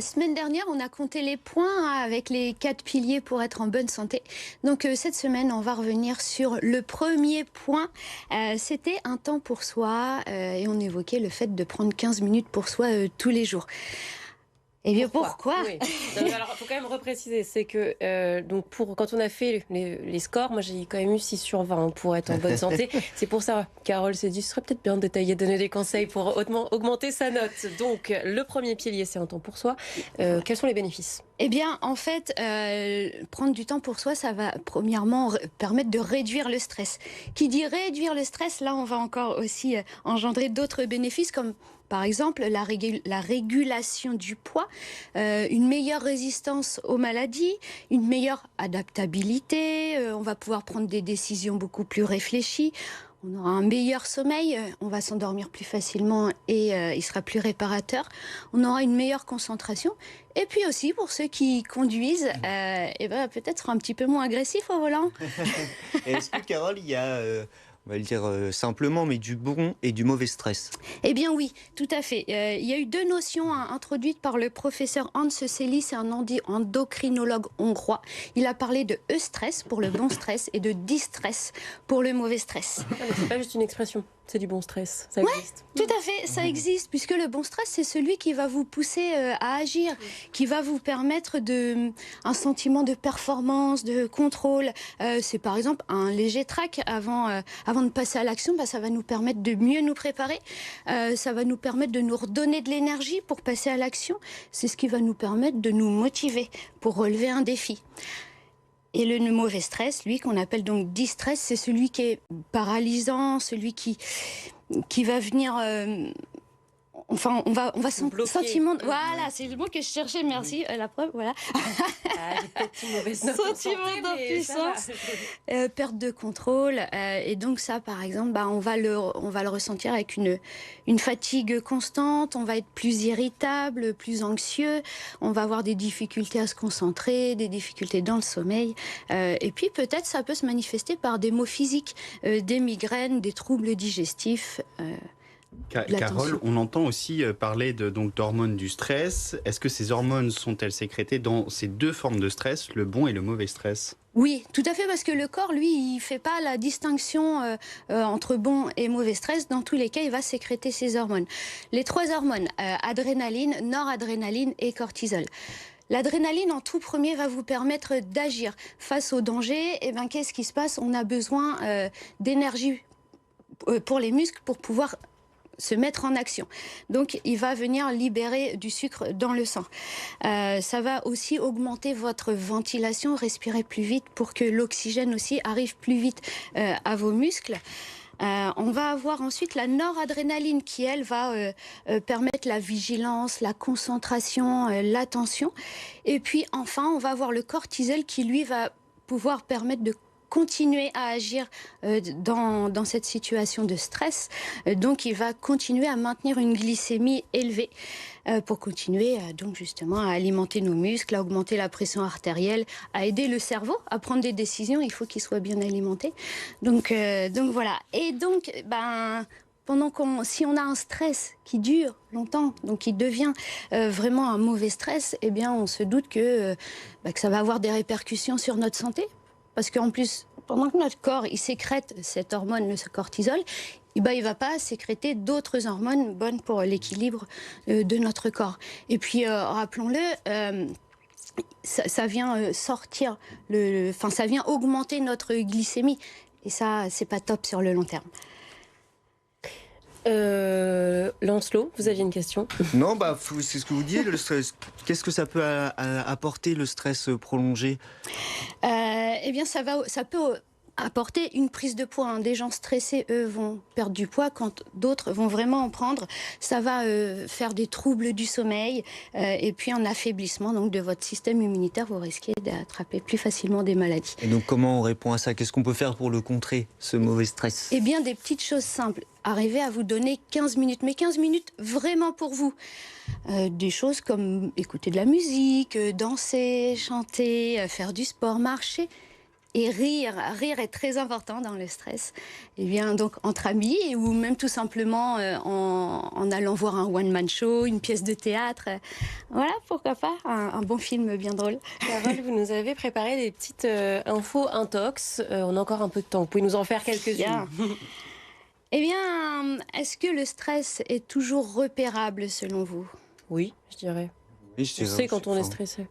La semaine dernière, on a compté les points avec les 4 piliers pour être en bonne santé. Donc cette semaine, on va revenir sur le premier point. C'était un temps pour soi et on évoquait le fait de prendre 15 minutes pour soi tous les jours. Eh bien pourquoi Oui. Non, mais alors, il faut quand même repréciser, c'est que donc quand on a fait les scores, moi j'ai quand même eu 6 sur 20 pour être en bonne santé. C'est pour ça, Carole s'est dit, ce serait peut-être bien de détailler, donner des conseils pour augmenter sa note. Donc le premier pilier, c'est un temps pour soi. Quels sont les bénéfices ? Eh bien, en fait, prendre du temps pour soi, ça va premièrement permettre de réduire le stress. Qui dit réduire le stress, là, on va encore aussi engendrer d'autres bénéfices, comme par exemple la régulation du poids, une meilleure résistance aux maladies, une meilleure adaptabilité, on va pouvoir prendre des décisions beaucoup plus réfléchies. On aura un meilleur sommeil, on va s'endormir plus facilement et il sera plus réparateur. On aura une meilleure concentration. Et puis aussi, pour ceux qui conduisent, peut-être sera un petit peu moins agressif au volant. Est-ce que, Carole, il y a, on va le dire simplement, mais du bon et du mauvais stress? Eh bien oui, tout à fait. Il y a eu 2 notions introduites par le professeur Hans Selye, c'est un endocrinologue hongrois. Il a parlé de eustress pour le bon stress et de distress pour le mauvais stress. C'est pas juste une expression, c'est du bon stress, ça Ouais, existe. tout à fait, ça existe, puisque le bon stress, c'est celui qui va vous pousser à agir, qui va vous permettre un sentiment de performance, de contrôle. C'est par exemple un léger trac avant de passer à l'action, ça va nous permettre de mieux nous préparer, ça va nous permettre de nous redonner de l'énergie pour passer à l'action. C'est ce qui va nous permettre de nous motiver pour relever un défi. Et le mauvais stress, lui, qu'on appelle donc distress, c'est celui qui est paralysant, celui qui va venir... Enfin, on va sentiment... Voilà, c'est le mot que je cherchais, merci. La preuve, voilà. J'ai peut-être une mauvaise note Sentiment d'impuissance, perte de contrôle. Et donc ça, par exemple, on va le ressentir avec une fatigue constante, on va être plus irritable, plus anxieux, on va avoir des difficultés à se concentrer, des difficultés dans le sommeil. Et puis peut-être ça peut se manifester par des maux physiques, des migraines, des troubles digestifs. Carole, on entend aussi parler d'hormones du stress. Est-ce que ces hormones sont-elles sécrétées dans ces 2 formes de stress, le bon et le mauvais stress ? Oui, tout à fait, parce que le corps, lui, il ne fait pas la distinction entre bon et mauvais stress. Dans tous les cas, il va sécréter ces hormones. Les 3 hormones, adrénaline, noradrénaline et cortisol. L'adrénaline, en tout premier, va vous permettre d'agir face au danger. Et qu'est-ce qui se passe ? On a besoin d'énergie pour les muscles pour pouvoir se mettre en action. Donc, il va venir libérer du sucre dans le sang. Ça va aussi augmenter votre ventilation, respirer plus vite pour que l'oxygène aussi arrive plus vite à vos muscles. On va avoir ensuite la noradrénaline qui, elle, va permettre la vigilance, la concentration, l'attention. Et puis, enfin, on va avoir le cortisol qui, lui, va pouvoir permettre de continuer à agir dans cette situation de stress. Donc, il va continuer à maintenir une glycémie élevée pour continuer donc justement à alimenter nos muscles, à augmenter la pression artérielle, à aider le cerveau à prendre des décisions. Il faut qu'il soit bien alimenté. Donc voilà. Et donc, si on a un stress qui dure longtemps, donc qui devient vraiment un mauvais stress, eh bien, on se doute que ça va avoir des répercussions sur notre santé. Parce qu'en plus, pendant que notre corps il sécrète cette hormone, le cortisol, il ne va pas sécréter d'autres hormones bonnes pour l'équilibre de notre corps. Et puis, rappelons-le, ça vient sortir, ça vient augmenter notre glycémie. Et ça, c'est pas top sur le long terme. Lancelot, vous aviez une question ? Non, c'est ce que vous dites, le stress. Qu'est-ce que ça peut apporter, le stress prolongé ? Eh bien, ça peut apporter une prise de poids. Des gens stressés, eux, vont perdre du poids quand d'autres vont vraiment en prendre. Ça va faire des troubles du sommeil et puis un affaiblissement donc, de votre système immunitaire. Vous risquez d'attraper plus facilement des maladies. Et donc, comment on répond à ça ? Qu'est-ce qu'on peut faire pour le contrer, ce mauvais stress ? Eh bien, des petites choses simples. Arriver à vous donner 15 minutes, mais 15 minutes vraiment pour vous. Des choses comme écouter de la musique, danser, chanter, faire du sport, marcher. Et rire est très important dans le stress. Et bien donc entre amis ou même tout simplement en allant voir un one-man show, une pièce de théâtre. Voilà, pourquoi pas, un bon film bien drôle. Carole, vous nous avez préparé des petites infos intox. On a encore un peu de temps. Vous pouvez nous en faire quelques-unes. Bien. Eh bien, est-ce que le stress est toujours repérable selon vous? Oui, je dirais. Oui, je On dirais sait aussi, quand on est enfin, stressé.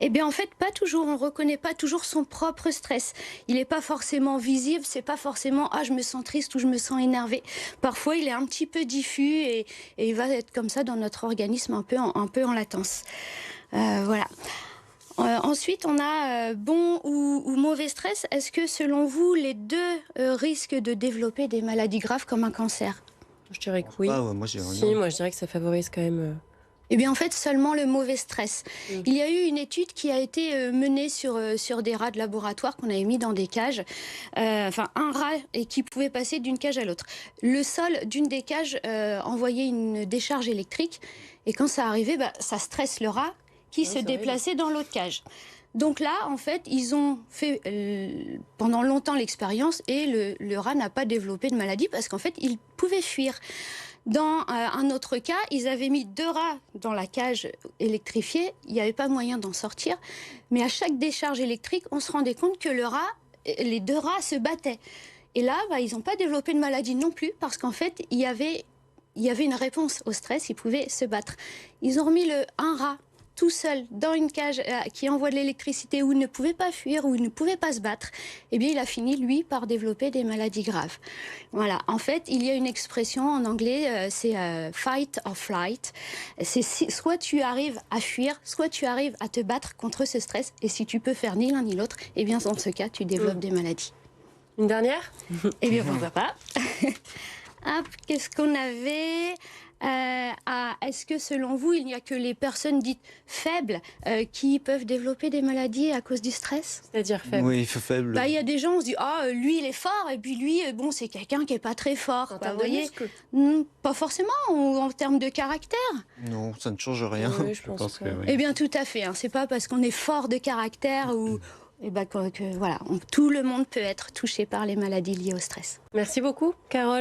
Eh bien, en fait, pas toujours. On ne reconnaît pas toujours son propre stress. Il n'est pas forcément visible. C'est pas forcément « Ah, je me sens triste » ou « Je me sens énervé ». Parfois, il est un petit peu diffus et il va être comme ça dans notre organisme, un peu en latence. Voilà. Ensuite, on a bon ou mauvais stress. Est-ce que, selon vous, les deux risquent de développer des maladies graves comme un cancer? Je dirais que oui. Ah ouais, moi, j'ai Si, moi je dirais que ça favorise quand même. Eh bien, en fait, seulement le mauvais stress. Mm. Il y a eu une étude qui a été menée sur des rats de laboratoire qu'on avait mis dans des cages. Enfin, un rat et qui pouvait passer d'une cage à l'autre. Le sol d'une des cages envoyait une décharge électrique. Et quand ça arrivait, ça stresse le rat qui se c'est déplaçait dans l'autre cage. Donc là, en fait, ils ont fait pendant longtemps l'expérience et le rat n'a pas développé de maladie parce qu'en fait, il pouvait fuir. Dans un autre cas, ils avaient mis 2 rats dans la cage électrifiée. Il n'y avait pas moyen d'en sortir. Mais à chaque décharge électrique, on se rendait compte que les 2 rats se battaient. Et là, ils n'ont pas développé de maladie non plus parce qu'en fait, il y avait une réponse au stress. Ils pouvaient se battre. Ils ont remis un rat tout seul dans une cage qui envoie de l'électricité où il ne pouvait pas fuir, où il ne pouvait pas se battre, eh bien il a fini, lui, par développer des maladies graves. Voilà. En fait, il y a une expression en anglais, c'est fight or flight. C'est soit tu arrives à fuir, soit tu arrives à te battre contre ce stress. Et si tu peux faire ni l'un ni l'autre, eh bien dans ce cas, tu développes des maladies. Une dernière? Eh bien, pourquoi pas. Hop, qu'est-ce qu'on avait? Est-ce que selon vous, il n'y a que les personnes dites faibles qui peuvent développer des maladies à cause du stress? C'est-à-dire faible. Oui, faible. Il y a des gens, on se dit lui il est fort et puis lui c'est quelqu'un qui est pas très fort. En Vous termes de voyez? muscles? Pas forcément, ou en termes de caractère. Non, ça ne change rien. Oui, je pense que... oui. Eh bien tout à fait. C'est pas parce qu'on est fort de caractère ou voilà, tout le monde peut être touché par les maladies liées au stress. Merci beaucoup, Carole.